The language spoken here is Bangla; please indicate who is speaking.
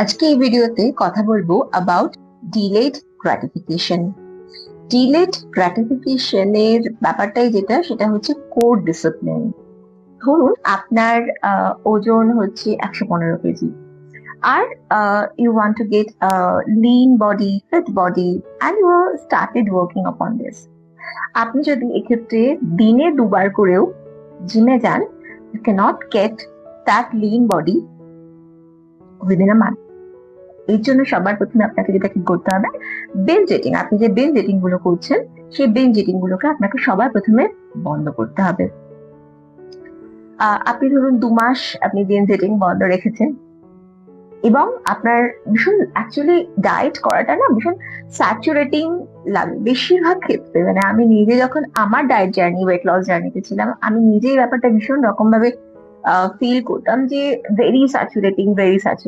Speaker 1: আজকে এই ভিডিওতে কথা বলবো অ্যাবাউট ডিলেড গ্র্যাটিফিকেশন। ডিলেড গ্র্যাটিফিকেশনের ব্যাপারটাই সেটা হচ্ছে কোর ডিসিপ্লিন। ধরুন আপনার ওজন হচ্ছে 115 কেজি, আর you want to get lean body, fit body, and you started working upon this. আপনি যদি এক্ষেত্রে দিনে 2 বার করেও জিমে যান, you cannot get that lean body within a month. এর জন্য সবার প্রথমে আপনাকে যেটা কি করতে হবে, বিঞ্জ ইটিং। আপনি যে বিঞ্জ ইটিং গুলো করছেন, সেই বিঞ্জ ইটিং গুলোকে আপনাকে সবার প্রথমে বন্ধ করতে হবে। আপনি ধরুন 2 মাস আপনি বিঞ্জ ইটিং বন্ধ রেখেছেন, এবং আপনার ভীষণ অ্যাকচুয়ালি ডায়েট করাটা না ভীষণ স্যাচুরেটিং লাগে বেশিরভাগ ক্ষেত্রে। মানে আমি নিজে যখন আমার ডায়েট জার্নি, ওয়েট লস জার্নিতে ছিলাম, আমি নিজেই ব্যাপারটা ভীষণ রকম ভাবে ফিল করতাম যে ভেরি স্যাচুরেটিং, ভেরি স্যাচুরেটিং।